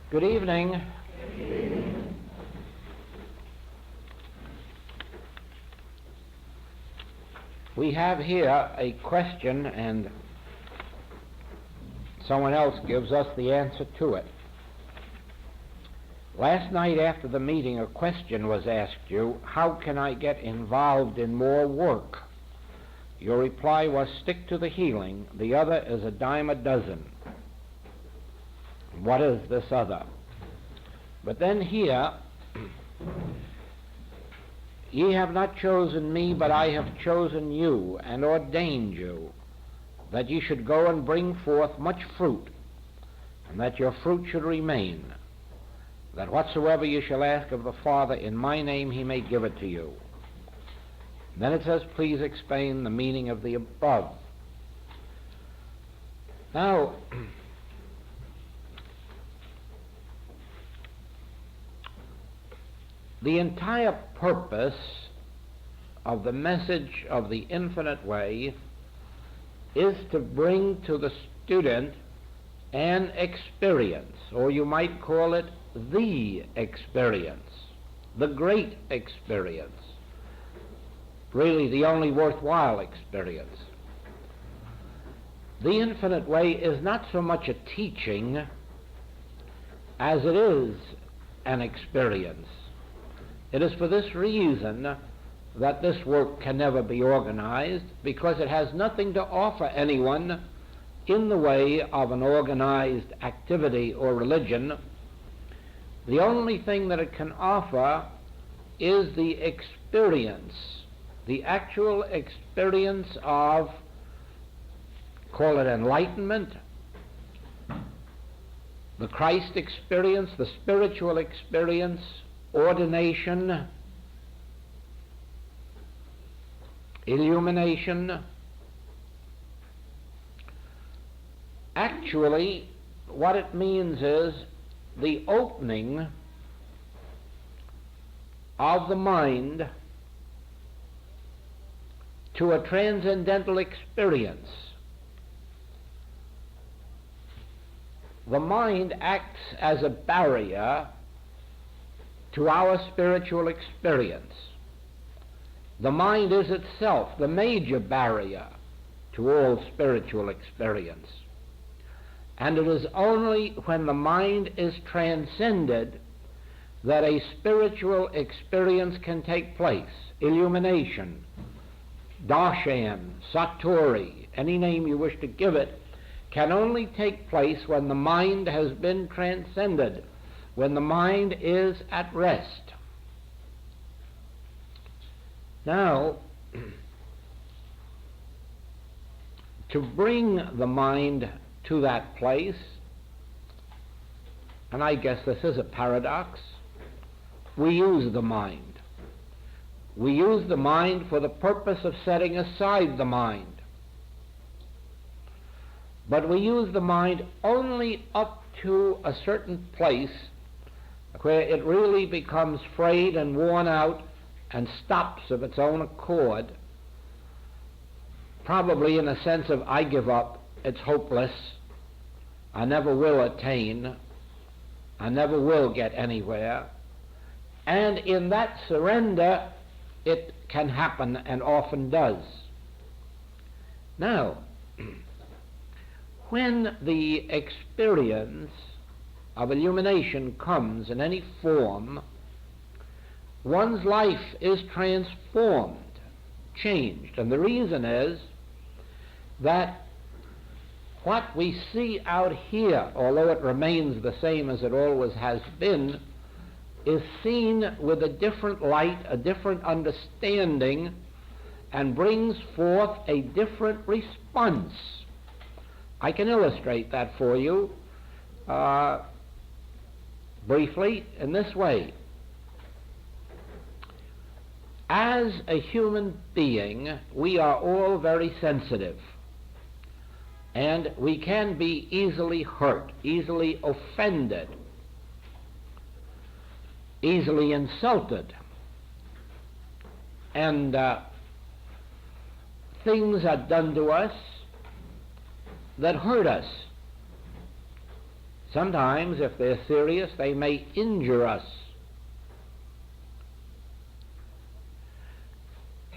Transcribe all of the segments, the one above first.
Good evening. We have here a question, and someone else gives us the answer to it. Last night after the meeting, a question was asked you: how can I get involved in more work? Your reply was, stick to the healing. The other is a dime a dozen. What is this other? But then here, ye have not chosen me, but I have chosen you, and ordained you, that ye should go and bring forth much fruit, and that your fruit should remain, that whatsoever ye shall ask of the Father in my name, he may give it to you. Then it says, please explain the meaning of the above. Now, the entire purpose of the message of the infinite way is to bring to the student an experience, or you might call it the experience, the great experience, really the only worthwhile experience. The infinite way is not so much a teaching as it is an experience. It is for this reason that this work can never be organized, because it has nothing to offer anyone in the way of an organized activity or religion. The only thing that it can offer is the experience, the actual experience of, call it enlightenment, the Christ experience, the spiritual experience, ordination, illumination. Actually, what it means is the opening of the mind to a transcendental experience. The mind acts as a barrier to our spiritual experience. The mind is itself the major barrier to all spiritual experience. And it is only when the mind is transcended that a spiritual experience can take place. Illumination, darshan, satori, any name you wish to give it, can only take place when the mind has been transcended, when the mind is at rest. Now, to bring the mind to that place, and I guess this is a paradox, we use the mind. We use the mind for the purpose of setting aside the mind. But we use the mind only up to a certain place where it really becomes frayed and worn out and stops of its own accord, probably in a sense of, I give up, it's hopeless, I never will attain, I never will get anywhere. And in that surrender, it can happen, and often does. Now, when the experience of illumination comes in any form, one's life is transformed, changed. And the reason is that what we see out here, although it remains the same as it always has been, is seen with a different light, a different understanding, and brings forth a different response. I can illustrate that for you briefly in this way. As a human being, we are all very sensitive, and we can be easily hurt, easily offended, easily insulted, and things are done to us that hurt us. Sometimes, if they're serious, they may injure us.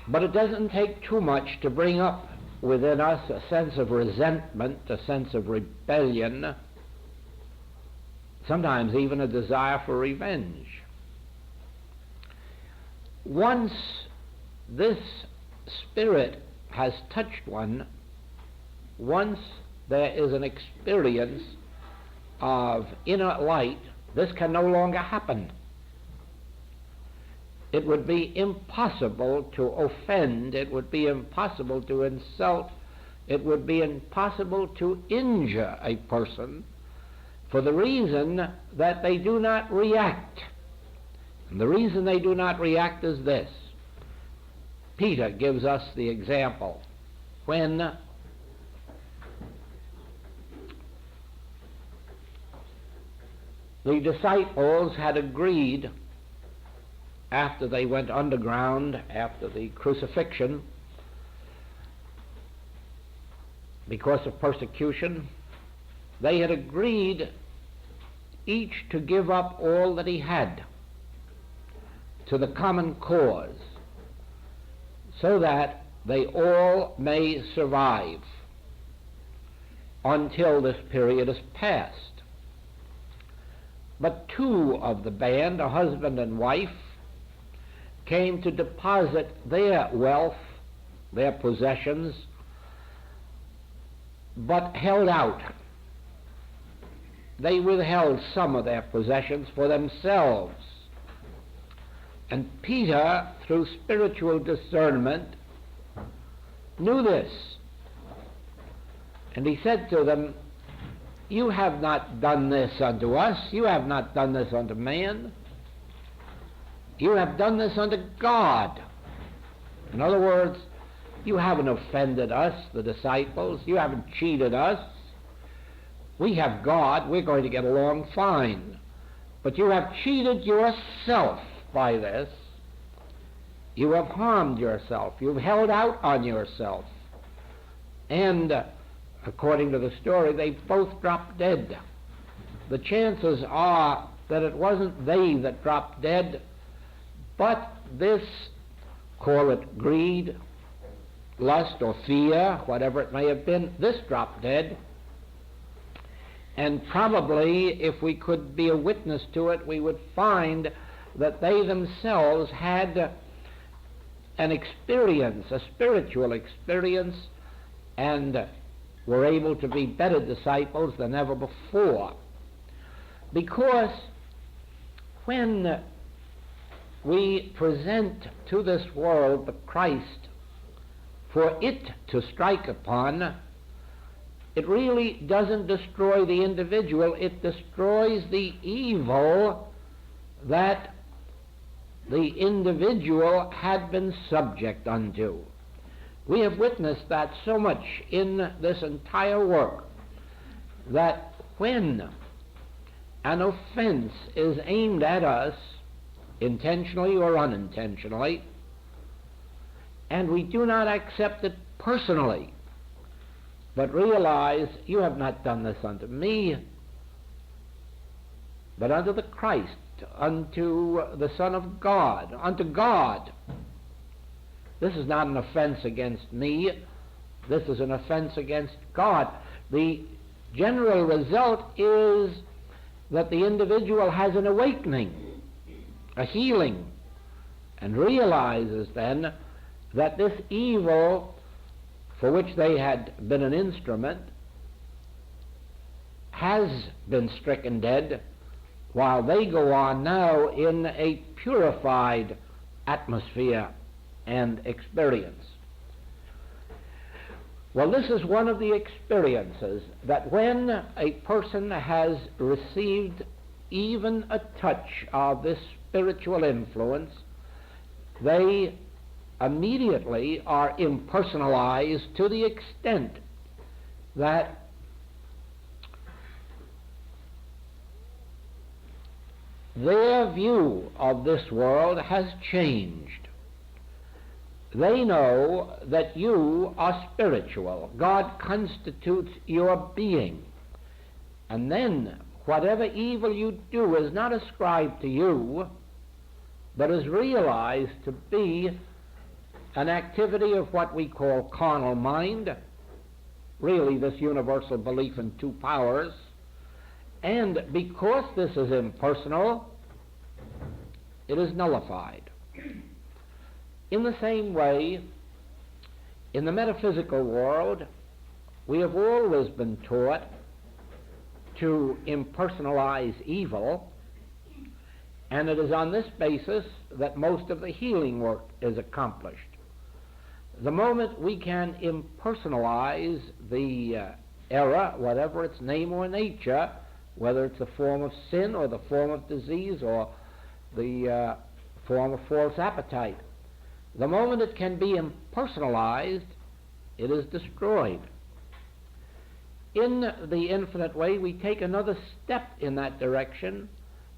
But it doesn't take too much to bring up within us a sense of resentment, a sense of rebellion, sometimes even a desire for revenge. Once this spirit has touched one, once there is an experience of inner light, this can no longer happen. It would be impossible to offend, it would be impossible to insult, it would be impossible to injure a person for the reason that they do not react. And the reason they do not react is this. Peter gives us the example. When the disciples had agreed, after they went underground, after the crucifixion, because of persecution, they had agreed each to give up all that he had to the common cause, so that they all may survive until this period is past. But two of the band, a husband and wife, came to deposit their wealth, their possessions, but held out. They withheld some of their possessions for themselves. And Peter, through spiritual discernment, knew this. And he said to them, "You have not done this unto us. You have not done this unto man. You have done this unto God." In other words, you haven't offended us, the disciples. You haven't cheated us. We have God. We're going to get along fine. But you have cheated yourself by this. You have harmed yourself. You've held out on yourself. And according to the story, they both dropped dead. The chances are that it wasn't they that dropped dead, but this, call it greed, lust, or fear, whatever it may have been, this dropped dead. And probably, if we could be a witness to it, we would find that they themselves had an experience, a spiritual experience, and were able to be better disciples than ever before. Because when we present to this world the Christ for it to strike upon, it really doesn't destroy the individual, it destroys the evil that the individual had been subject unto. We have witnessed that so much in this entire work, that when an offense is aimed at us, intentionally or unintentionally, and we do not accept it personally, but realize, you have not done this unto me, but unto the Christ, unto the Son of God, unto God. This is not an offense against me. This is an offense against God. The general result is that the individual has an awakening, a healing, and realizes then that this evil for which they had been an instrument has been stricken dead, while they go on now in a purified atmosphere and experience. Well, this is one of the experiences, that when a person has received even a touch of this spiritual influence, they immediately are impersonalized to the extent that their view of this world has changed. They know that you are spiritual. God constitutes your being. And then, whatever evil you do is not ascribed to you, but is realized to be an activity of what we call carnal mind, really this universal belief in two powers. And because this is impersonal, it is nullified. In the same way, in the metaphysical world, we have always been taught to impersonalize evil, and it is on this basis that most of the healing work is accomplished. The moment we can impersonalize the error, whatever its name or nature, whether it's the form of sin or the form of disease or the form of false appetite, the moment it can be impersonalized, it is destroyed. In the infinite way, we take another step in that direction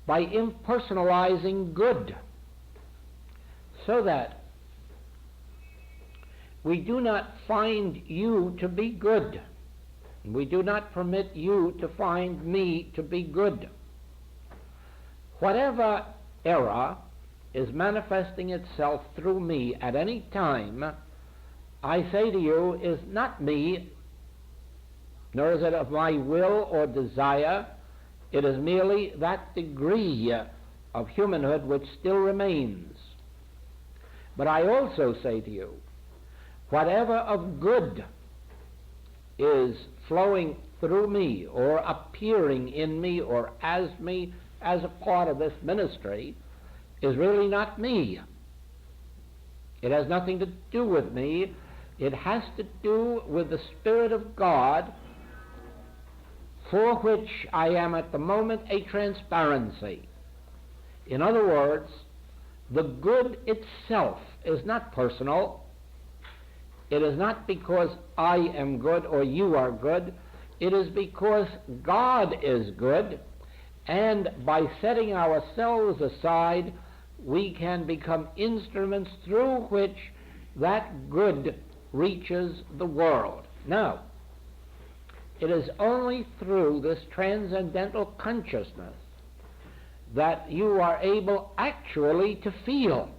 by impersonalizing good, so that we do not find you to be good. We do not permit you to find me to be good. Whatever error is manifesting itself through me at any time, I say to you, is not me, nor is it of my will or desire. It is merely that degree of humanhood which still remains. But I also say to you, whatever of good is flowing through me or appearing in me or as me as a part of this ministry is really not me. It has nothing to do with me. It has to do with the Spirit of God, for which I am at the moment a transparency. In other words, the good itself is not personal. It is not because I am good or you are good. It is because God is good, and by setting ourselves aside, we can become instruments through which that good reaches the world. Now, it is only through this transcendental consciousness that you are able actually to feel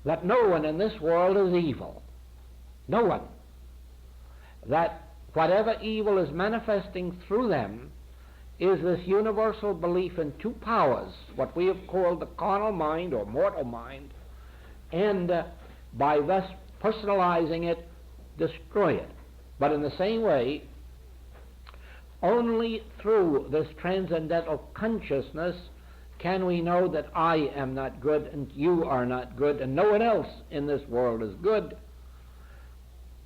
that no one in this world is evil. No one. That whatever evil is manifesting through them is this universal belief in two powers, what we have called the carnal mind or mortal mind, and by thus personalizing it, destroy it. But in the same way, only through this transcendental consciousness can we know that I am not good and you are not good and no one else in this world is good.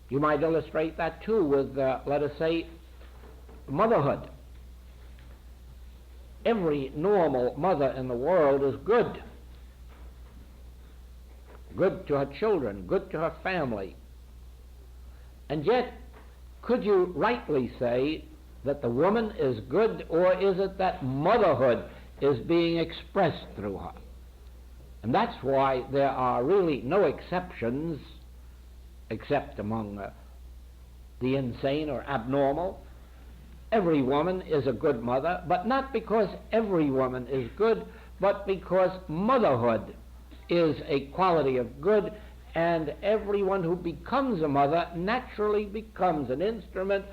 You might illustrate that too with, let us say, motherhood. Every normal mother in the world is good. Good to her children, good to her family. And yet, could you rightly say that the woman is good, or is it that motherhood is being expressed through her? And that's why there are really no exceptions, except among the insane or abnormal. Every woman is a good mother, but not because every woman is good, but because motherhood is a quality of good, and everyone who becomes a mother naturally becomes an instrument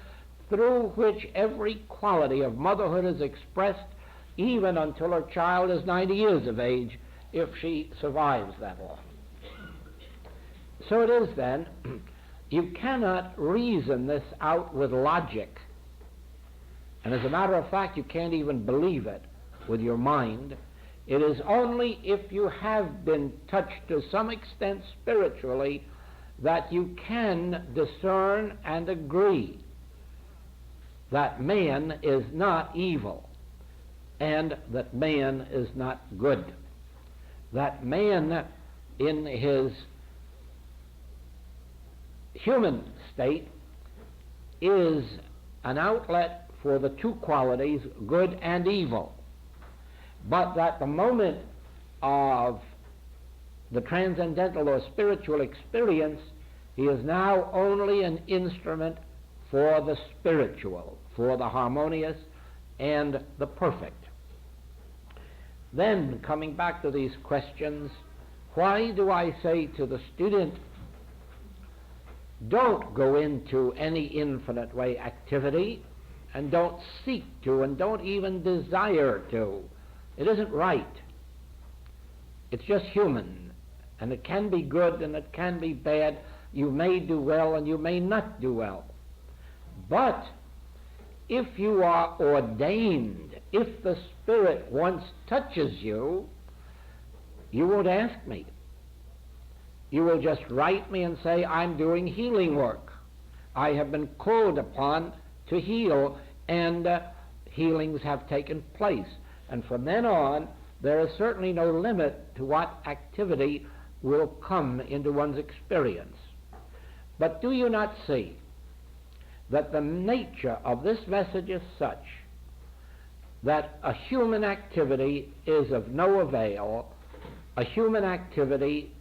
through which every quality of motherhood is expressed, even until her child is 90 years of age, if she survives that long. So it is then, you cannot reason this out with logic. And as a matter of fact, you can't even believe it with your mind. It is only if you have been touched to some extent spiritually that you can discern and agree that man is not evil and that man is not good. That man in his human state is an outlet for the two qualities, good and evil. But that the moment of the transcendental or spiritual experience, he is now only an instrument for the spiritual, for the harmonious and the perfect. Then, coming back to these questions, why do I say to the student, don't go into any infinite way activity, and don't seek to, and don't even desire to? It isn't right. It's just human, and it can be good and it can be bad. You may do well and you may not do well. But if you are ordained, if the Spirit once touches you, you won't ask me. You will just write me and say, I'm doing healing work. I have been called upon to heal, and healings have taken place. And from then on, there is certainly no limit to what activity will come into one's experience. But do you not see that the nature of this message is such that a human activity is of no avail, a human activity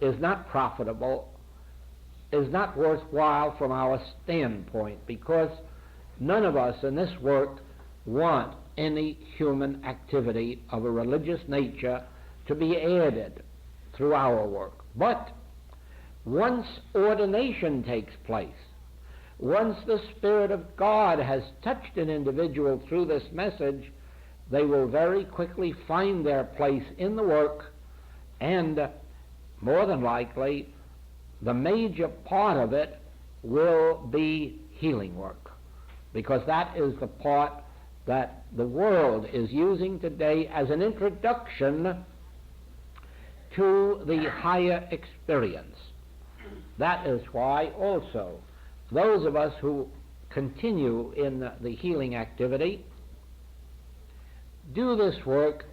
is not profitable, is not worthwhile from our standpoint, because none of us in this work want any human activity of a religious nature to be added through our work. But once ordination takes place, once the Spirit of God has touched an individual through this message, they will very quickly find their place in the work, and more than likely the major part of it will be healing work, because that is the part that the world is using today as an introduction to the higher experience. That is why also those of us who continue in the healing activity do this work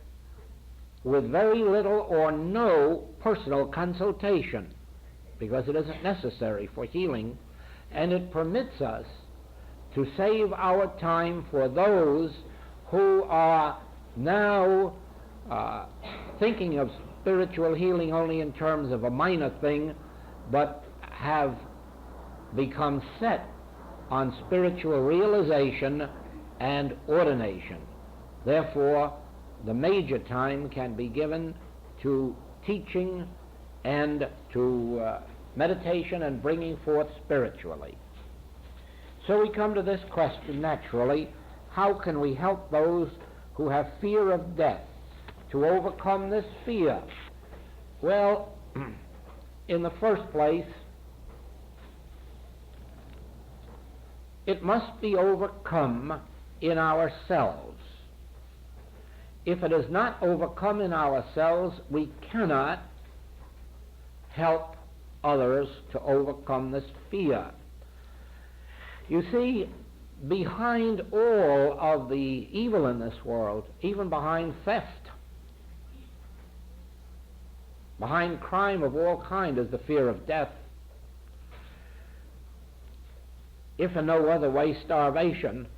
with very little or no personal consultation, because it isn't necessary for healing, and it permits us to save our time for those who are now thinking of spiritual healing only in terms of a minor thing, but have become set on spiritual realization and ordination. Therefore, the major time can be given to teaching and to meditation and bringing forth spiritually. So we come to this question naturally: how can we help those who have fear of death to overcome this fear? Well, in the first place, it must be overcome in ourselves. If it is not overcome in ourselves, we cannot help others to overcome this fear. You see, behind all of the evil in this world, even behind theft, behind crime of all kinds, is the fear of death. If in no other way, starvation.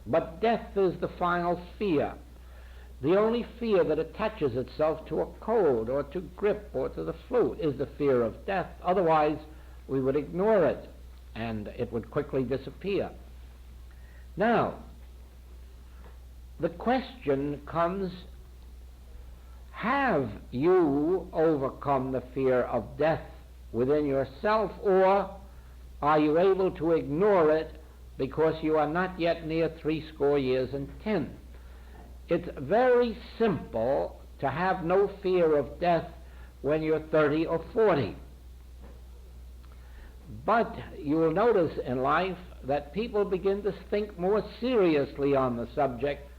But death is the final fear. The only fear that attaches itself to a cold or to grippe or to the flu is the fear of death. Otherwise, we would ignore it, and it would quickly disappear. Now, the question comes, have you overcome the fear of death within yourself, or are you able to ignore it because you are not yet near 80 years and 10? It's very simple to have no fear of death when you're 30 or 40. But you will notice in life that people begin to think more seriously on the subject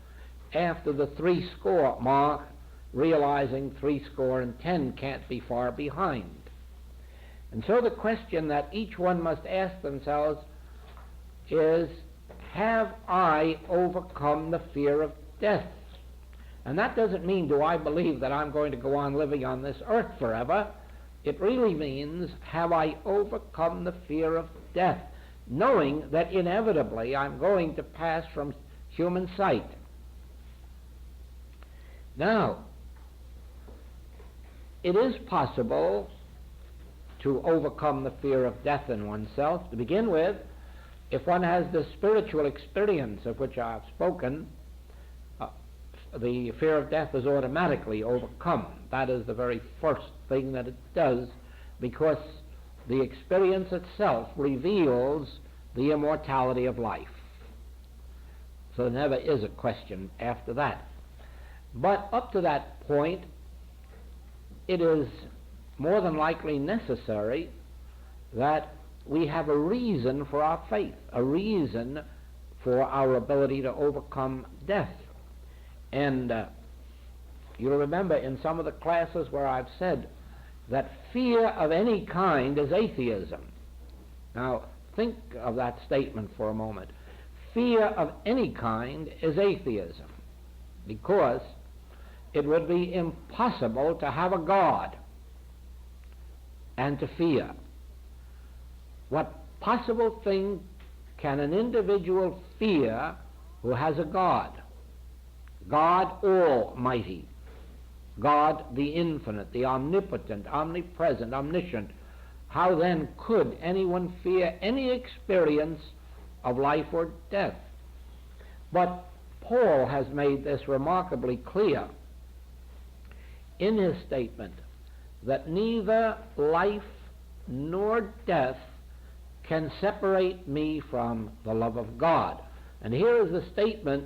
after the 80 mark, realizing 10 can't be far behind. And so the question that each one must ask themselves is, have I overcome the fear of death? And that doesn't mean, do I believe that I'm going to go on living on this earth forever? It really means, have I overcome the fear of death, knowing that inevitably I'm going to pass from human sight. Now, it is possible to overcome the fear of death in oneself. To begin with, if one has the spiritual experience of which I have spoken, the fear of death is automatically overcome. That is the very first thing that it does, because the experience itself reveals the immortality of life. So there never is a question after that. But up to that point, it is more than likely necessary that we have a reason for our faith, a reason for our ability to overcome death. And you'll remember in some of the classes where I've said that fear of any kind is atheism. Now, think of that statement for a moment. Fear of any kind is atheism, because it would be impossible to have a God and to fear. What possible thing can an individual fear who has a God? God Almighty, God the Infinite, the Omnipotent, Omnipresent, Omniscient. How then could anyone fear any experience of life or death? But Paul has made this remarkably clear in his statement that neither life nor death can separate me from the love of God. And here is a statement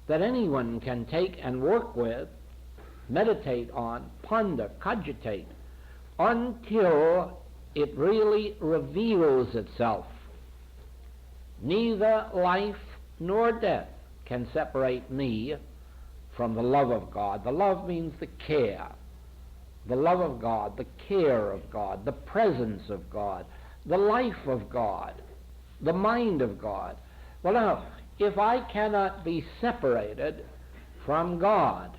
that anyone can take and work with, meditate on, ponder, cogitate, until it really reveals itself. Neither life nor death can separate me from the love of God. The love means the care. The love of God, the care of God, the presence of God, the life of God, the mind of God. Well, now, if I cannot be separated from God,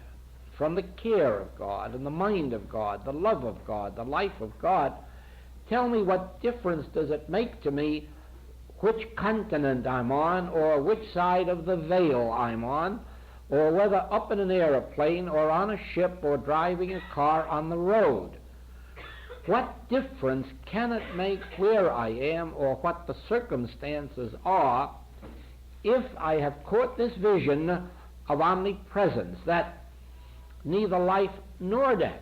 from the care of God and the mind of God, the love of God, the life of God, tell me, what difference does it make to me which continent I'm on, or which side of the veil I'm on, or whether up in an airplane or on a ship or driving a car on the road? What difference can it make where I am or what the circumstances are if I have caught this vision of omnipresence, that neither life nor death?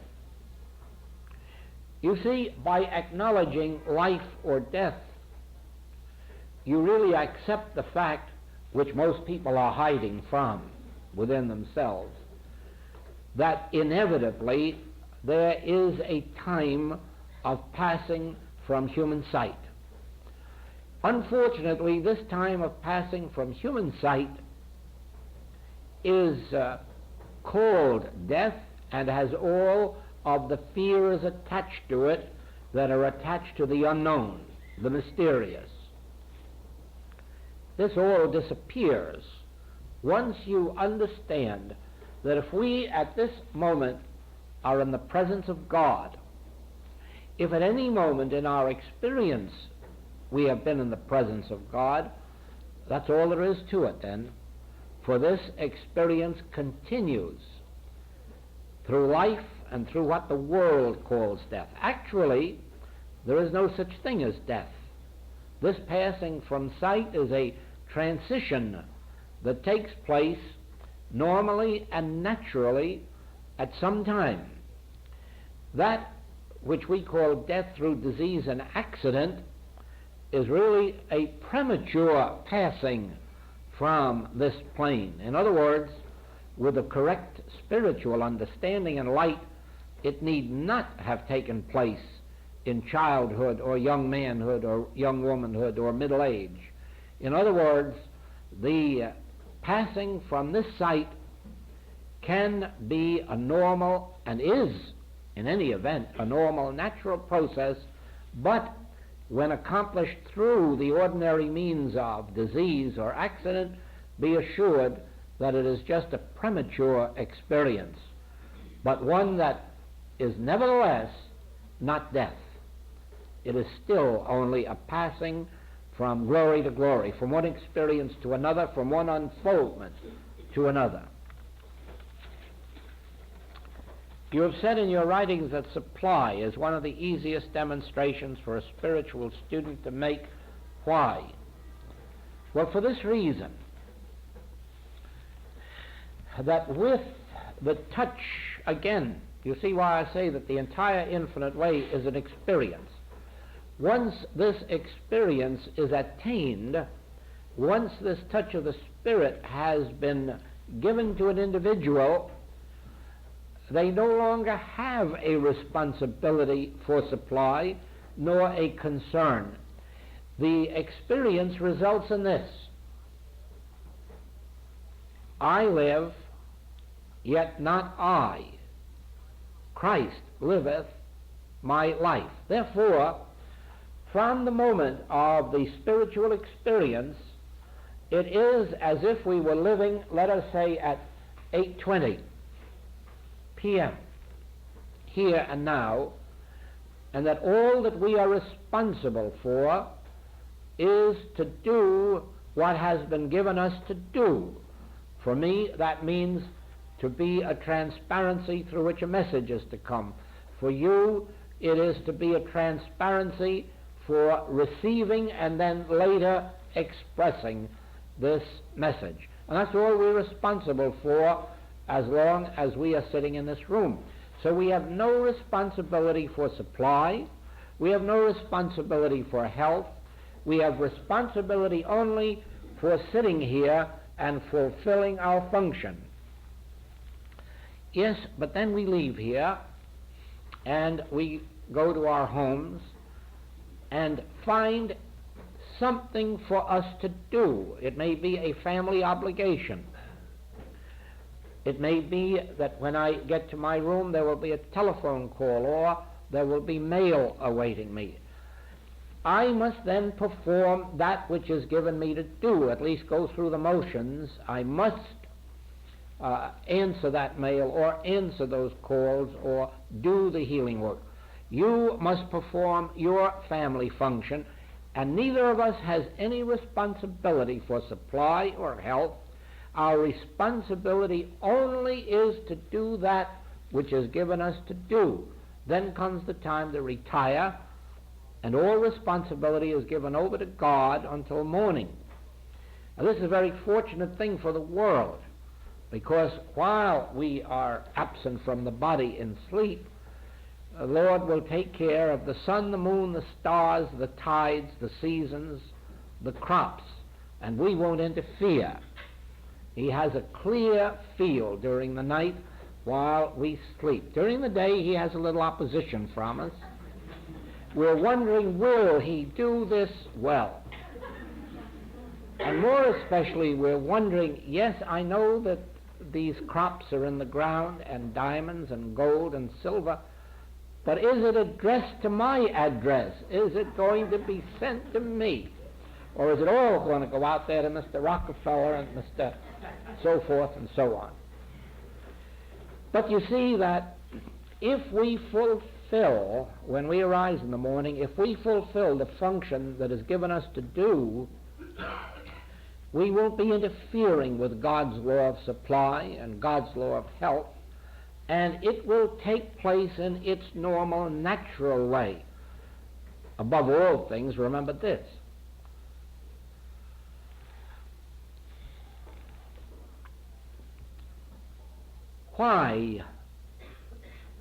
You see, by acknowledging life or death, you really accept the fact which most people are hiding from within themselves, that inevitably there is a time of passing from human sight. Unfortunately, this time of passing from human sight is called death, and has all of the fears attached to it that are attached to the unknown, the mysterious. This all disappears once you understand that if we at this moment are in the presence of God, if at any moment in our experience we have been in the presence of God, that's all there is to it then. For this experience continues through life and through what the world calls death. Actually, there is no such thing as death. This passing from sight is a transition that takes place normally and naturally at some time. That which we call death through disease and accident is really a premature passing from this plane. In other words, with the correct spiritual understanding and light, it need not have taken place in childhood or young manhood or young womanhood or middle age. In other words, the passing from this sight can be a normal, and is, in any event, a normal, natural process, but when accomplished through the ordinary means of disease or accident, be assured that it is just a premature experience, but one that is nevertheless not death. It is still only a passing from glory to glory, from one experience to another, from one unfoldment to another. You have said in your writings that supply is one of the easiest demonstrations for a spiritual student to make. Why? Well, for this reason, that with the touch, again, you see why I say that the entire infinite way is an experience. Once this experience is attained, once this touch of the Spirit has been given to an individual, they no longer have a responsibility for supply nor a concern. The experience results in this: I live, yet not I. Christ liveth my life. Therefore, from the moment of the spiritual experience, it is as if we were living, let us say, at 8:20 p.m., here and now, and that all that we are responsible for is to do what has been given us to do. For me, that means to be a transparency through which a message is to come. For you, it is to be a transparency for receiving and then later expressing this message. And that's all we're responsible for as long as we are sitting in this room. So we have no responsibility for supply. We have no responsibility for health. We have responsibility only for sitting here and fulfilling our function. Yes, but then we leave here and we go to our homes and find something for us to do. It may be a family obligation. It may be that when I get to my room there will be a telephone call, or there will be mail awaiting me. I must then perform that which is given me to do, at least go through the motions. I must answer that mail or answer those calls or do the healing work. You must perform your family function, and neither of us has any responsibility for supply or health. Our responsibility only is to do that which is given us to do. Then comes the time to retire, and all responsibility is given over to God until morning. Now, this is a very fortunate thing for the world, because while we are absent from the body in sleep, the Lord will take care of the sun, the moon, the stars, the tides, the seasons, the crops, and we won't interfere. He has a clear field during the night while we sleep. During the day, he has a little opposition from us. We're wondering, will he do this well? And more especially, we're wondering, yes, I know that these crops are in the ground, and diamonds and gold and silver, but is it addressed to my address? Is it going to be sent to me? Or is it all going to go out there to Mr. Rockefeller and Mr. so forth and so on? But you see that if we fulfill, when we arise in the morning, if we fulfill the function that is given us to do, we won't be interfering with God's law of supply and God's law of health, and it will take place in its normal, natural way. Above all things, remember this: why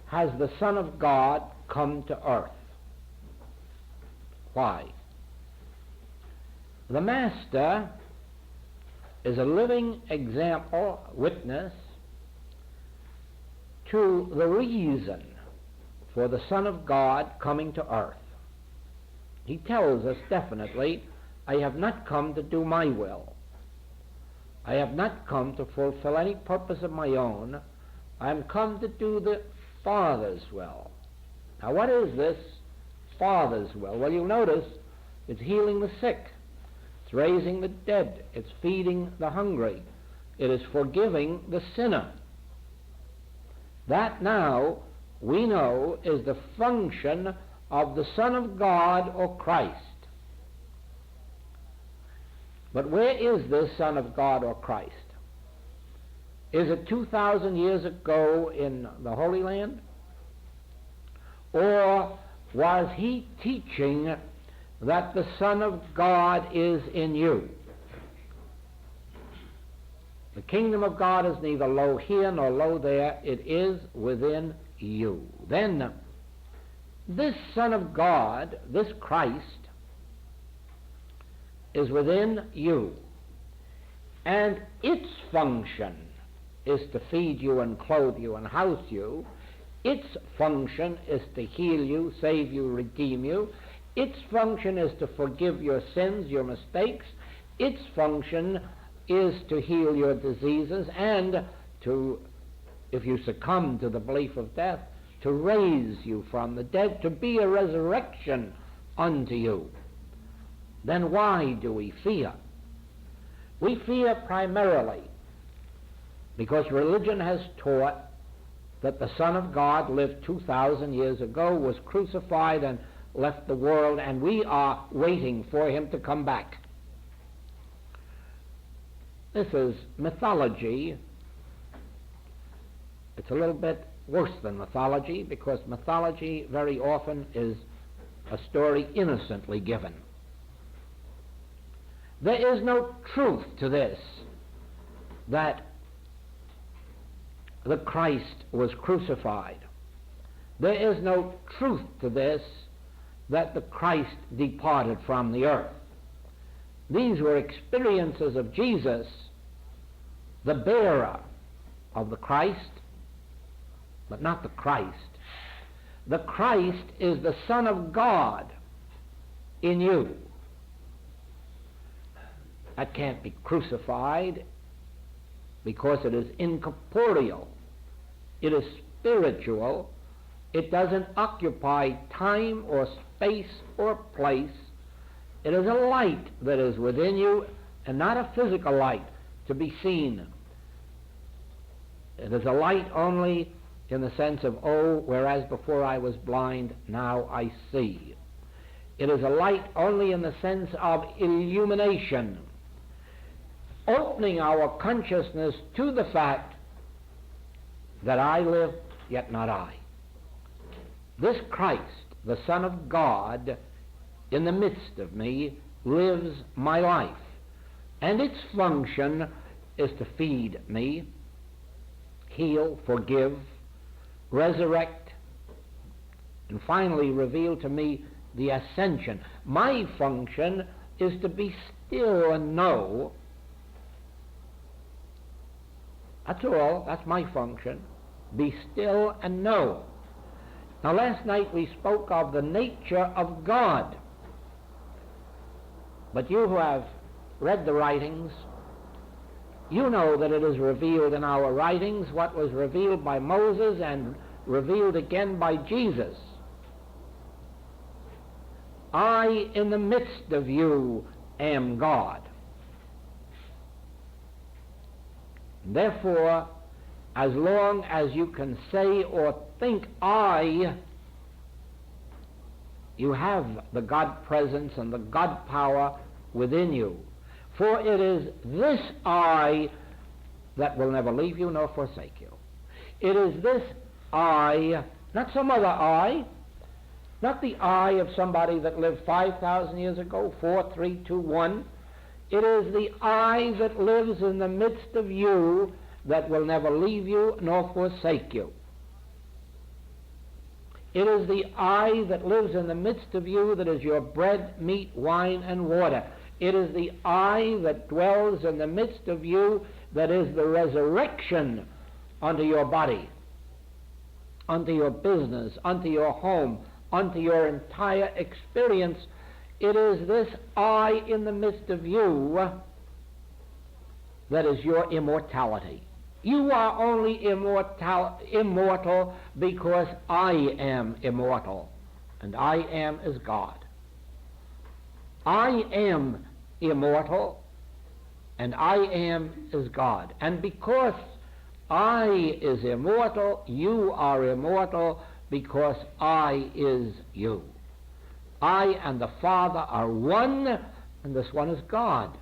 has the Son of God come to earth? Why? The Master is a living example, witness, to the reason for the Son of God coming to earth. He tells us definitely, I have not come to do my will. I have not come to fulfill any purpose of my own. I am come to do the Father's will. Now, what is this Father's will? Well, you'll notice it's healing the sick. It's raising the dead. It's feeding the hungry. It is forgiving the sinner. That now, we know, is the function of the Son of God or Christ. But where is this Son of God or Christ? Is it 2,000 years ago in the Holy Land? Or was he teaching that the Son of God is in you? The kingdom of God is neither low here nor low there. It is within you. Then, this Son of God, this Christ, is within you. And its function is to feed you and clothe you and house you. Its function is to heal you, save you, redeem you. Its function is to forgive your sins, your mistakes. Its function is to heal your diseases and to, if you succumb to the belief of death, to raise you from the dead, to be a resurrection unto you. Then why do we fear? We fear primarily because religion has taught that the Son of God lived 2,000 years ago, was crucified and left the world, and we are waiting for him to come back. This is mythology. It's a little bit worse than mythology, because mythology very often is a story innocently given. There is no truth to this, that the Christ was crucified. There is no truth to this, that the Christ departed from the earth. These were experiences of Jesus, the bearer of the Christ, but not the Christ. The Christ is the Son of God in you. That can't be crucified because it is incorporeal. It is spiritual. It doesn't occupy time or space or place. It is a light that is within you, and not a physical light to be seen. It is a light only in the sense of, oh, whereas before I was blind, now I see. It is a light only in the sense of illumination, opening our consciousness to the fact that I live, yet not I. This Christ, the Son of God, in the midst of me, lives my life. And its function is to feed me, heal, forgive, resurrect, and finally reveal to me the ascension. My function is to be still and know. That's all. That's my function. Be still and know. Now, last night we spoke of the nature of God. But you who have read the writings, you know that it is revealed in our writings what was revealed by Moses and revealed again by Jesus. I, in the midst of you, am God. Therefore, as long as you can say or think I, you have the God presence and the God power within you. For it is this I that will never leave you nor forsake you. It is this I, not some other I, not the I of somebody that lived 5,000 years ago, 4, 3, 2, 1. It is the I that lives in the midst of you that will never leave you nor forsake you. It is the I that lives in the midst of you that is your bread, meat, wine, and water. It is the I that dwells in the midst of you that is the resurrection unto your body, unto your business, unto your home, unto your entire experience. It is this I in the midst of you that is your immortality. You are only immortal because I am immortal, and I am as God. I am immortal, and I am as God. And because I is immortal, you are immortal because I is you. I and the Father are one, and this one is God.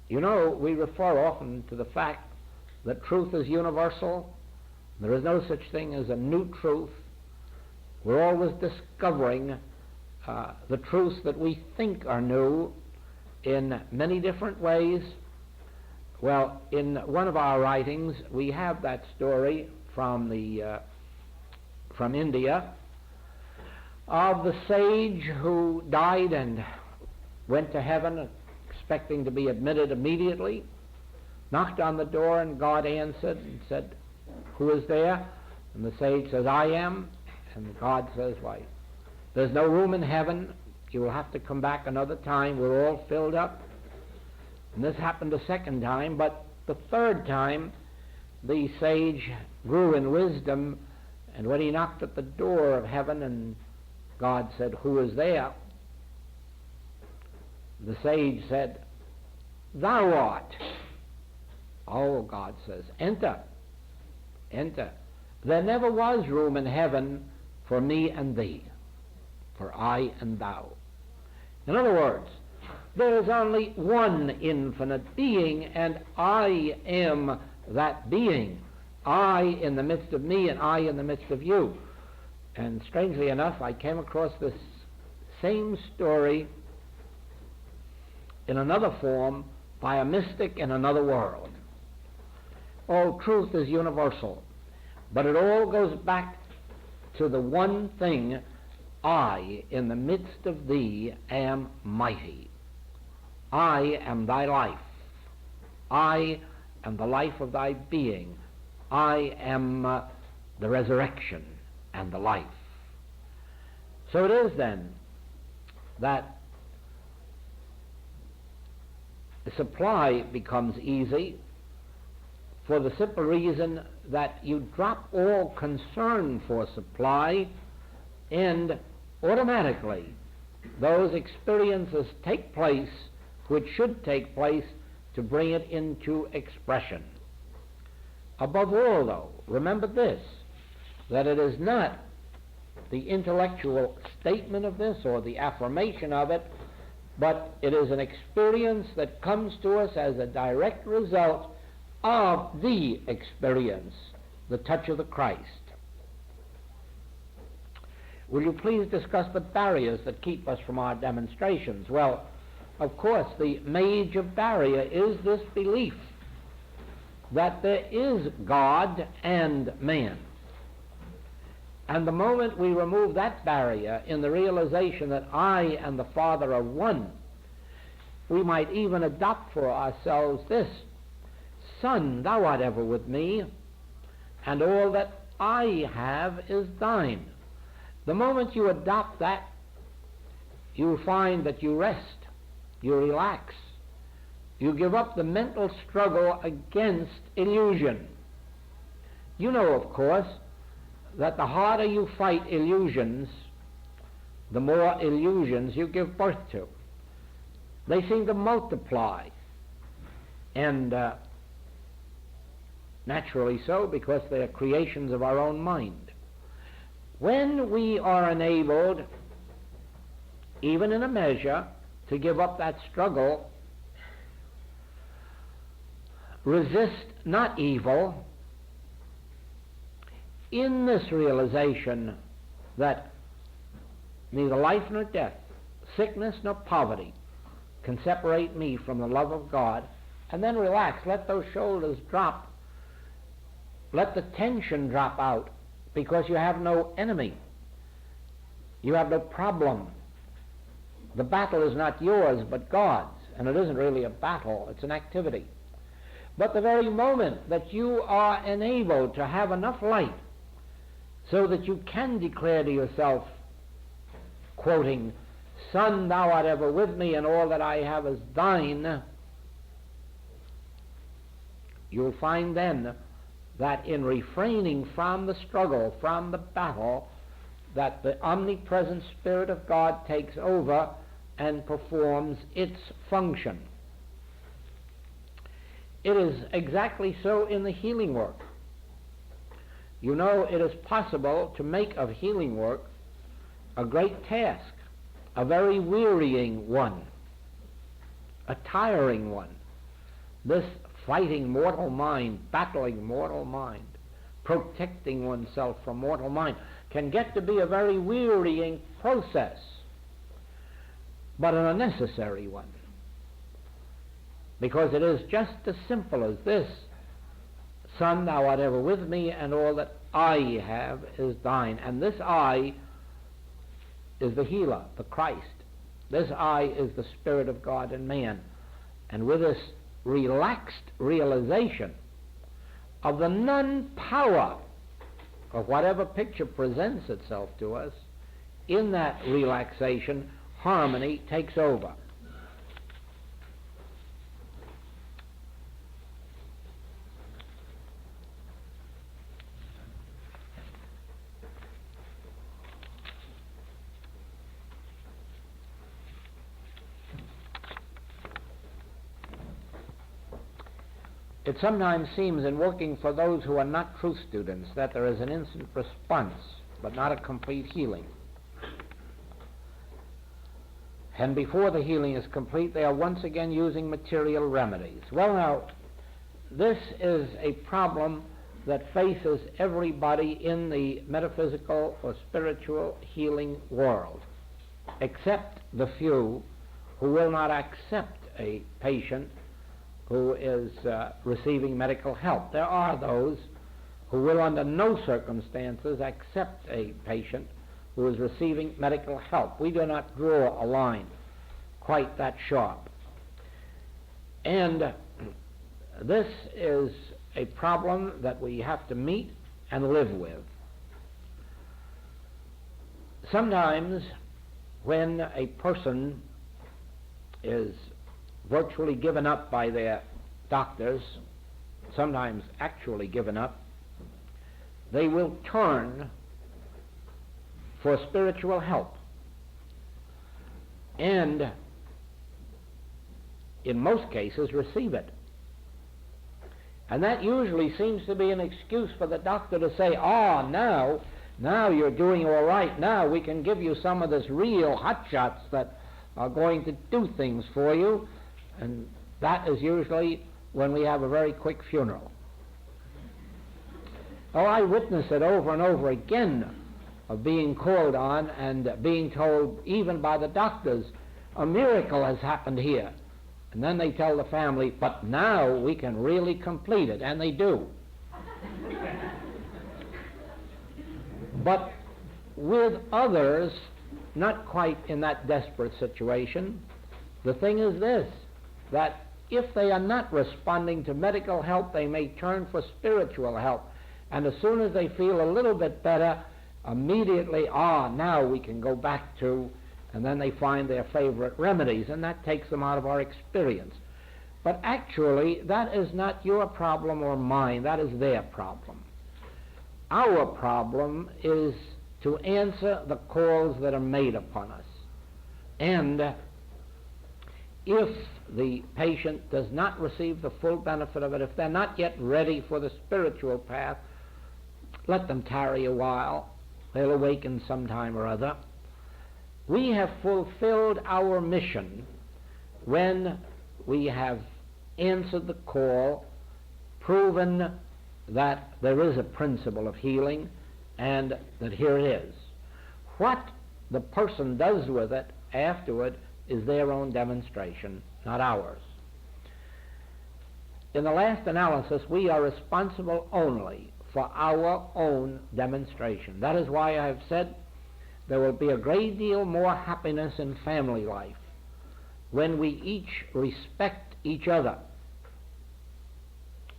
You know, we refer often to the fact that truth is universal. There is no such thing as a new truth. We're always discovering the truths that we think are new in many different ways. Well, in one of our writings, we have that story from India of the sage who died and went to heaven expecting to be admitted immediately, knocked on the door, and God answered and said, "Who is there?" And the sage says, "I am." And God says, "Why, there's no room in heaven. You will have to come back another time. We're all filled up." And this happened a second time, but the third time the sage grew in wisdom, and when he knocked at the door of heaven and God said, "Who is there?" the sage said, "Thou art." Oh, God says, "Enter, enter. There never was room in heaven for me and thee, for I and thou." In other words, there is only one infinite being, and I am that being. I in the midst of me, and I in the midst of you. And strangely enough, I came across this same story in another form by a mystic in another world. Oh, truth is universal, but it all goes back to the one thing: I in the midst of thee am mighty. I am thy life. I am the life of thy being. I am the resurrection and the life. So it is then that the supply becomes easy for the simple reason that you drop all concern for supply, and automatically those experiences take place which should take place to bring it into expression. Above all, though, remember this, that it is not the intellectual statement of this or the affirmation of it, but it is an experience that comes to us as a direct result of the experience, the touch of the Christ. Will you please discuss the barriers that keep us from our demonstrations? Well, of course, the major barrier is this belief that there is God and man. And the moment we remove that barrier in the realization that I and the Father are one, we might even adopt for ourselves this: Son, thou art ever with me, and all that I have is thine. The moment you adopt that, you find that you rest, you relax, you give up the mental struggle against illusion. You know, of course, that the harder you fight illusions, the more illusions you give birth to. They seem to multiply, and naturally so, because they are creations of our own mind. When we are enabled, even in a measure, to give up that struggle, resist not evil, in this realization that neither life nor death, sickness nor poverty can separate me from the love of God, and then relax, let those shoulders drop, let the tension drop out, because you have no enemy, you have no problem. The battle is not yours but God's, and it isn't really a battle, it's an activity. But the very moment that you are enabled to have enough light so that you can declare to yourself, quoting, "Son, thou art ever with me, and all that I have is thine," you'll find then that in refraining from the struggle, from the battle, that the omnipresent Spirit of God takes over and performs its function. It is exactly so in the healing work. You know, it is possible to make of healing work a great task, a very wearying one, a tiring one. This fighting mortal mind, battling mortal mind, protecting oneself from mortal mind, can get to be a very wearying process, but an unnecessary one. because it is just as simple as this: Son, thou art ever with me, and all that I have is thine. And this I is the healer, the Christ. This I is the Spirit of God in man. And with this relaxed realization of the non-power of whatever picture presents itself to us, in that relaxation, harmony takes over. It sometimes seems in working for those who are not truth students that there is an instant response, but not a complete healing. And before the healing is complete, they are once again using material remedies. Well, now, this is a problem that faces everybody in the metaphysical or spiritual healing world, except the few who will not accept a patient who is receiving medical help. There are those who will under no circumstances accept a patient who is receiving medical help. We do not draw a line quite that sharp. And this is a problem that we have to meet and live with. Sometimes when a person is virtually given up by their doctors, sometimes actually given up, they will turn for spiritual help. And in most cases receive it. And that usually seems to be an excuse for the doctor to say, now you're doing all right, now we can give you some of this real hot shots that are going to do things for you. And that is usually when we have a very quick funeral. Oh, I witness it over and over again, of being called on and being told, even by the doctors, a miracle has happened here. And then they tell the family, but now we can really complete it, and they do. But with others, not quite in that desperate situation, the thing is this, that if they are not responding to medical help, they may turn for spiritual help. And as soon as they feel a little bit better, immediately, now we can go back to, and then they find their favorite remedies, and that takes them out of our experience. But actually, that is not your problem or mine, that is their problem. Our problem is to answer the calls that are made upon us. And if the patient does not receive the full benefit of it, if they're not yet ready for the spiritual path, let them tarry a while. They'll awaken sometime or other. We have fulfilled our mission when we have answered the call, proven that there is a principle of healing, and that here it is. What the person does with it afterward is their own demonstration, not ours. In the last analysis, we are responsible only for our own demonstration. That is why I have said there will be a great deal more happiness in family life when we each respect each other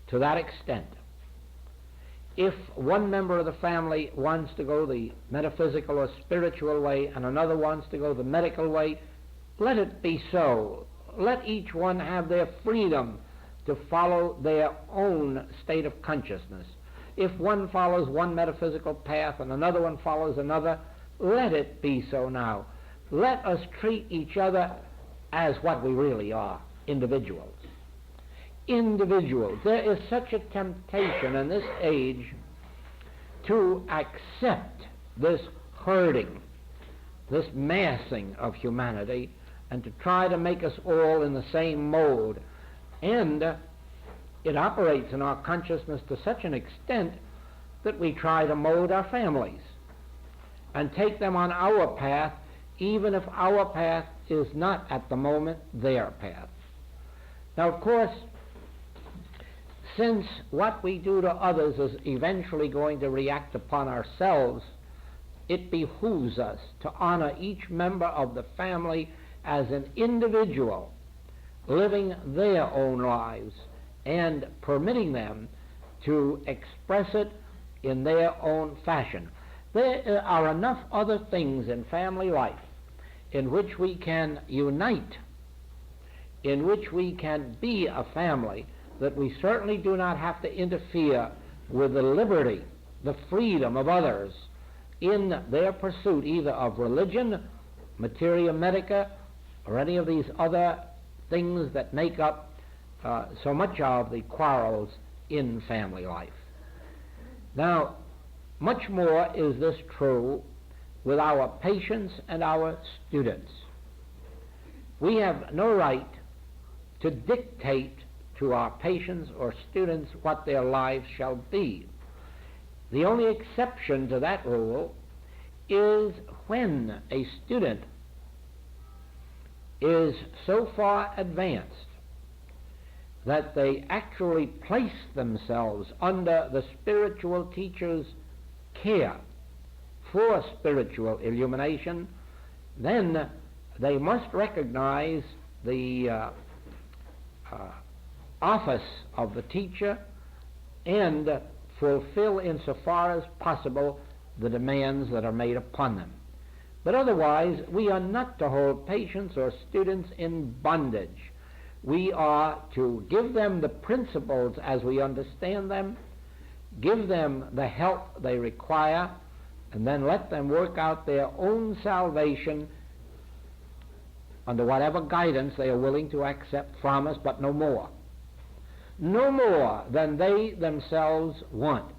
to that extent. If one member of the family wants to go the metaphysical or spiritual way and another wants to go the medical way, let it be so. Let each one have their freedom to follow their own state of consciousness. If one follows one metaphysical path and another one follows another, let it be so now. Let us treat each other as what we really are, individuals. Individuals. There is such a temptation in this age to accept this herding, this massing of humanity, and to try to make us all in the same mode. And it operates in our consciousness to such an extent that we try to mold our families and take them on our path, even if our path is not at the moment their path. Now, of course, since what we do to others is eventually going to react upon ourselves, it behooves us to honor each member of the family as an individual, living their own lives and permitting them to express it in their own fashion. There are enough other things in family life in which we can unite, in which we can be a family, that we certainly do not have to interfere with the liberty, the freedom of others in their pursuit either of religion, materia medica, or any of these other things that make up so much of the quarrels in family life. Now, much more is this true with our patients and our students. We have no right to dictate to our patients or students what their lives shall be. The only exception to that rule is when a student is so far advanced that they actually place themselves under the spiritual teacher's care for spiritual illumination. Then they must recognize the office of the teacher and fulfill insofar as possible the demands that are made upon them. But otherwise, we are not to hold patients or students in bondage. We are to give them the principles as we understand them, give them the help they require, and then let them work out their own salvation under whatever guidance they are willing to accept from us, but no more. No more than they themselves want.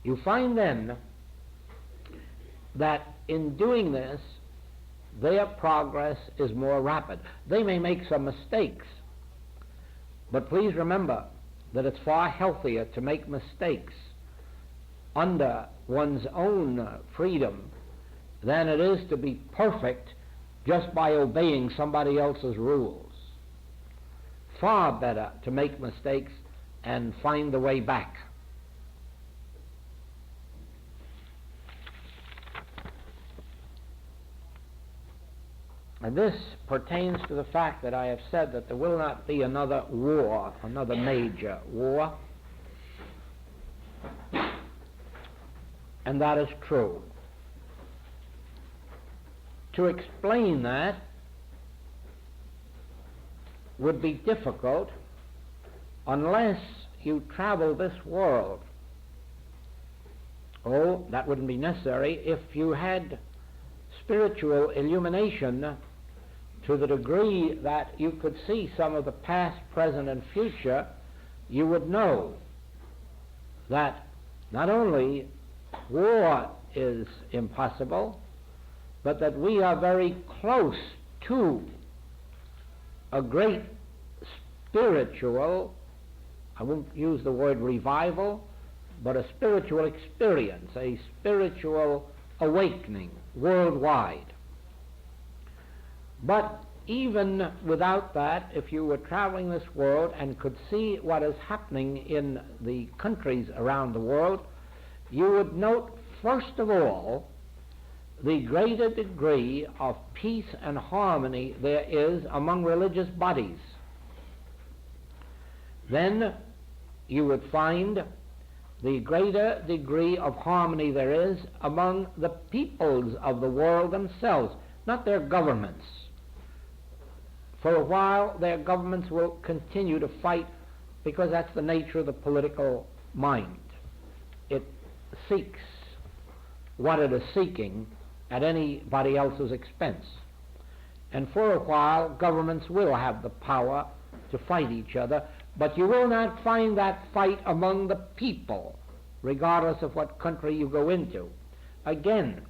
You find then that in doing this, their progress is more rapid. They may make some mistakes, but please remember that it's far healthier to make mistakes under one's own freedom than it is to be perfect just by obeying somebody else's rules. Far better to make mistakes and find the way back. And this pertains to the fact that I have said that there will not be another war, another major war. And that is true. To explain that would be difficult unless you travel this world. Oh, that wouldn't be necessary if you had spiritual illumination to the degree that you could see some of the past, present, and future. You would know that not only war is impossible, but that we are very close to a great spiritual, I won't use the word revival, but a spiritual experience, a spiritual awakening worldwide. But even without that, if you were traveling this world and could see what is happening in the countries around the world, you would note, first of all, the greater degree of peace and harmony there is among religious bodies. Then you would find the greater degree of harmony there is among the peoples of the world themselves, not their governments. For a while, their governments will continue to fight because that's the nature of the political mind. It seeks what it is seeking at anybody else's expense. And for a while, governments will have the power to fight each other, but you will not find that fight among the people, regardless of what country you go into. Again,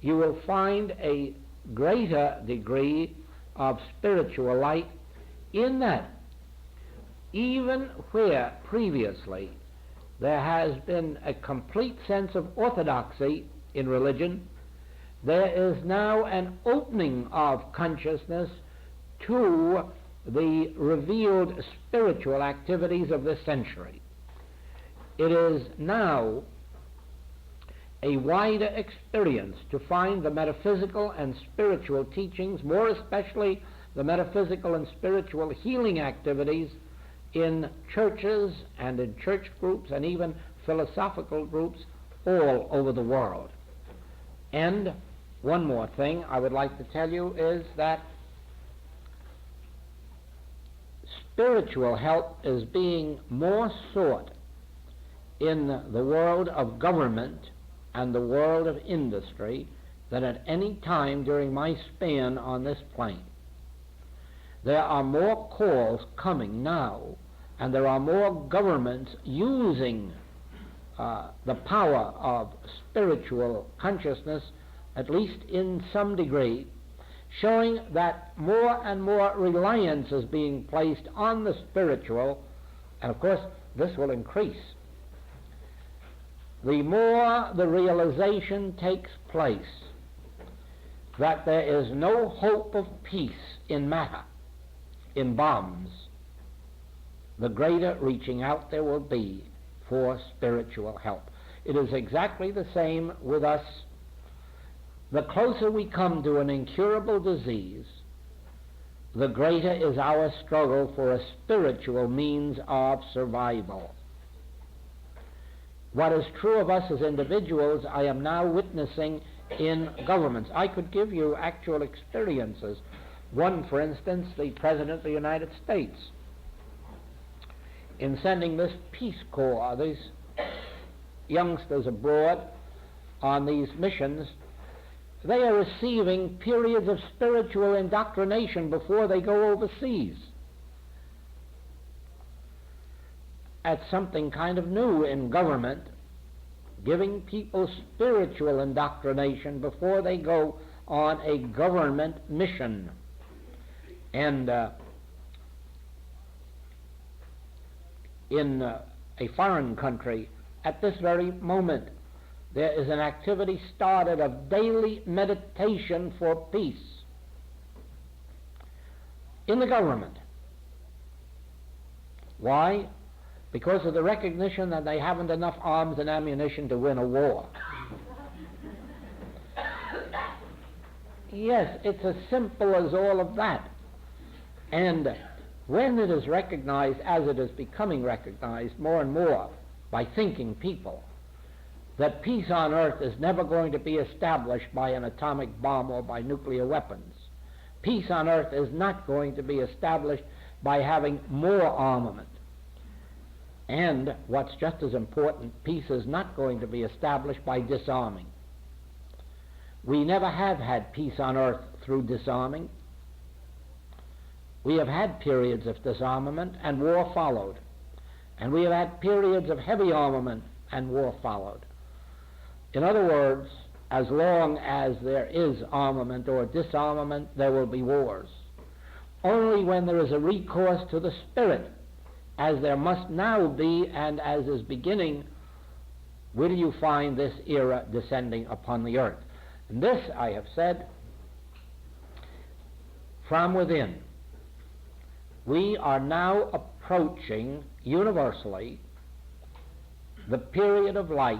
you will find a greater degree of spiritual light in that even where previously there has been a complete sense of orthodoxy in religion, there is now an opening of consciousness to the revealed spiritual activities of this century. It is now a wider experience to find the metaphysical and spiritual teachings, more especially the metaphysical and spiritual healing activities, in churches and in church groups and even philosophical groups all over the world. And one more thing I would like to tell you is that spiritual help is being more sought in the world of government and the world of industry than at any time during my span on this plane. There are more calls coming now, and there are more governments using the power of spiritual consciousness, at least in some degree, showing that more and more reliance is being placed on the spiritual, and of course this will increase. The more the realization takes place that there is no hope of peace in matter, in bombs, the greater reaching out there will be for spiritual help. It is exactly the same with us. The closer we come to an incurable disease, the greater is our struggle for a spiritual means of survival. What is true of us as individuals, I am now witnessing in governments. I could give you actual experiences. One, for instance, the President of the United States, in sending this Peace Corps, these youngsters abroad on these missions, they are receiving periods of spiritual indoctrination before they go overseas. That's something kind of new in government, giving people spiritual indoctrination before they go on a government mission. And in a foreign country, at this very moment, there is an activity started of daily meditation for peace in the government. Why? Because of the recognition that they haven't enough arms and ammunition to win a war. Yes, it's as simple as all of that. And when it is recognized, as it is becoming recognized more and more by thinking people, that peace on earth is never going to be established by an atomic bomb or by nuclear weapons. Peace on earth is not going to be established by having more armament. And what's just as important, peace is not going to be established by disarming. We never have had peace on earth through disarming. We have had periods of disarmament and war followed. And we have had periods of heavy armament and war followed. In other words, as long as there is armament or disarmament, there will be wars. Only when there is a recourse to the spirit, as there must now be and as is beginning, will you find this era descending upon the earth. And this, I have said, from within. We are now approaching universally the period of life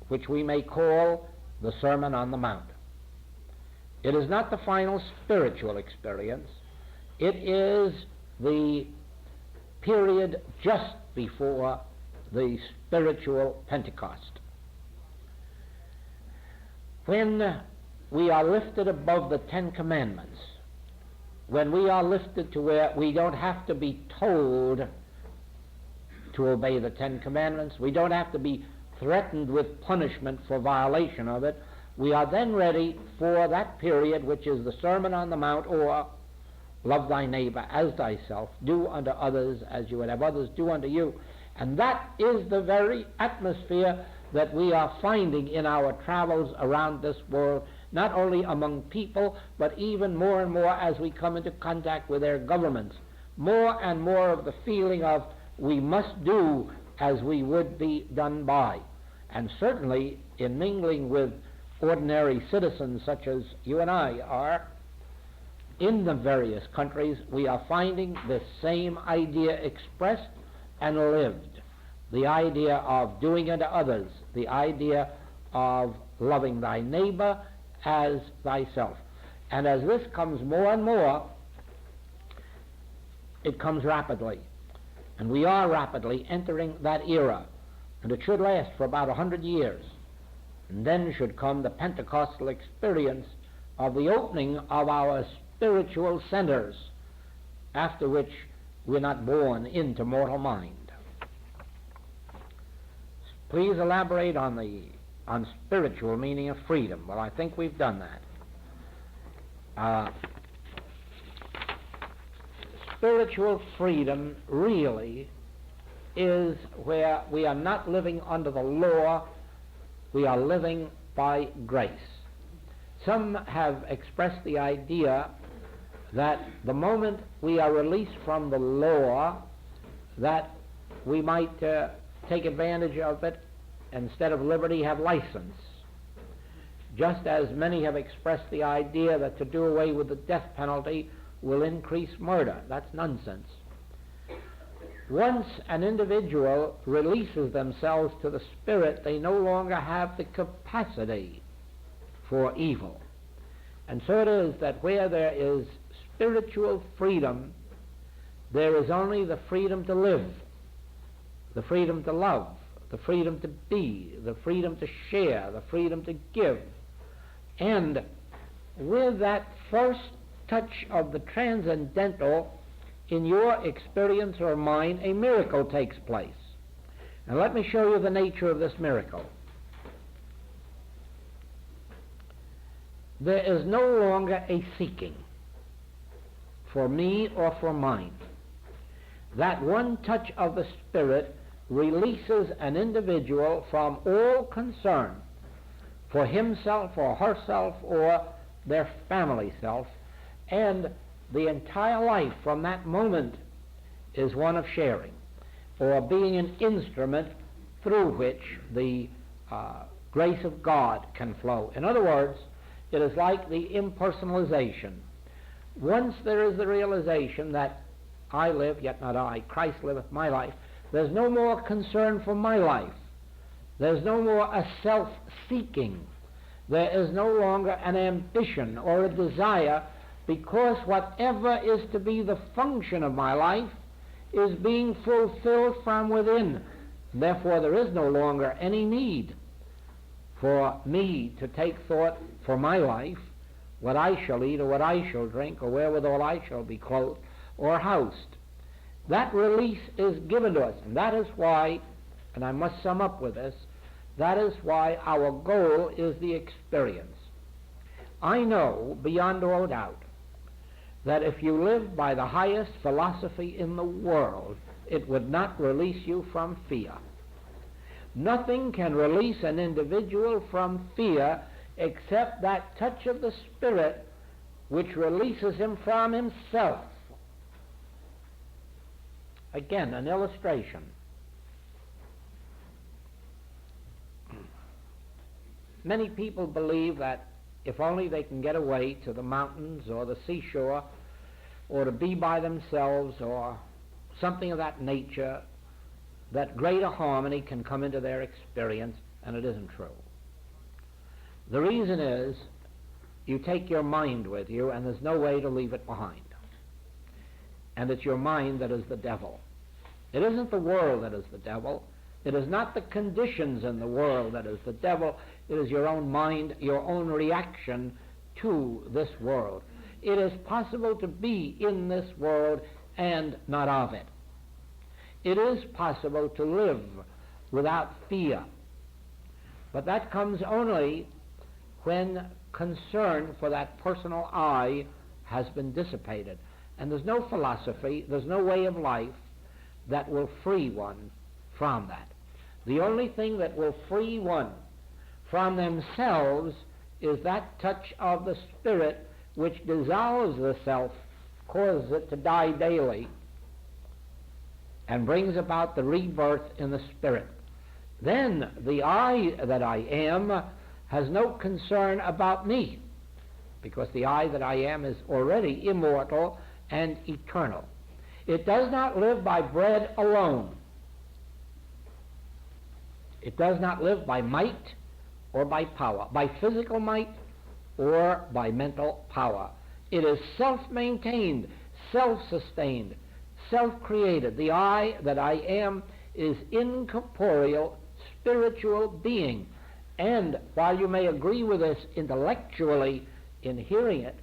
which we may call the Sermon on the Mount. It is not the final spiritual experience. It is the period just before the spiritual Pentecost, when we are lifted above the Ten Commandments, when we are lifted to where we don't have to be told to obey the Ten Commandments, we don't have to be threatened with punishment for violation of it. We are then ready for that period which is the Sermon on the Mount, or love thy neighbor as thyself, do unto others as you would have others do unto you. And that is the very atmosphere that we are finding in our travels around this world, not only among people, but even more and more as we come into contact with their governments. More and more of the feeling of we must do as we would be done by. And certainly in mingling with ordinary citizens such as you and I are, in the various countries, we are finding this same idea expressed and lived. The idea of doing unto others, the idea of loving thy neighbor as thyself. And as this comes more and more, it comes rapidly. And we are rapidly entering that era. And it should last for about 100 years. And then should come the Pentecostal experience of the opening of our spiritual centers, after which we're not born into mortal mind. Please elaborate on spiritual meaning of freedom. Well, I think we've done that. Spiritual freedom really is where we are not living under the law, we are living by grace. Some have expressed the idea that the moment we are released from the law, that we might take advantage of it, instead of liberty have license. Just as many have expressed the idea that to do away with the death penalty will increase murder. That's nonsense. Once an individual releases themselves to the Spirit, they no longer have the capacity for evil. And so it is that where there is spiritual freedom, there is only the freedom to live, the freedom to love, the freedom to be, the freedom to share, the freedom to give. And with that first touch of the transcendental in your experience or mine, a miracle takes place. And let me show you the nature of this miracle. There is no longer a seeking for me or for mine. That one touch of the Spirit releases an individual from all concern for himself or herself or their family self, and the entire life from that moment is one of sharing, or being an instrument through which the grace of God can flow. In other words, it is like the impersonalization. Once there is the realization that I live, yet not I, Christ liveth my life, there's no more concern for my life. There's no more a self-seeking. There is no longer an ambition or a desire, because whatever is to be the function of my life is being fulfilled from within. Therefore, there is no longer any need for me to take thought for my life, what I shall eat or what I shall drink or wherewithal I shall be clothed or housed. That release is given to us, and that is why, and I must sum up with this, that is why our goal is the experience. I know beyond all doubt that if you live by the highest philosophy in the world, it would not release you from fear. Nothing can release an individual from fear except that touch of the Spirit which releases him from himself. Again, an illustration. Many people believe that if only they can get away to the mountains or the seashore or to be by themselves or something of that nature, that greater harmony can come into their experience, and it isn't true. The reason is you take your mind with you, and there's no way to leave it behind. And it's your mind that is the devil. It isn't the world that is the devil. It is not the conditions in the world that is the devil. It is your own mind, your own reaction to this world. It is possible to be in this world and not of it. It is possible to live without fear. But that comes only when concern for that personal I has been dissipated. And there's no philosophy, there's no way of life that will free one from that. The only thing that will free one from themselves is that touch of the Spirit which dissolves the self, causes it to die daily, and brings about the rebirth in the Spirit. Then the I that I am has no concern about me. because the I that I am is already immortal and eternal. It does not live by bread alone. It does not live by might or by power, by physical might or by mental power. It is self-maintained, self-sustained, self-created. The I that I am is incorporeal, spiritual being. And while you may agree with this intellectually in hearing it,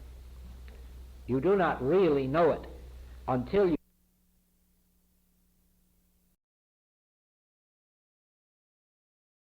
you do not really know it until you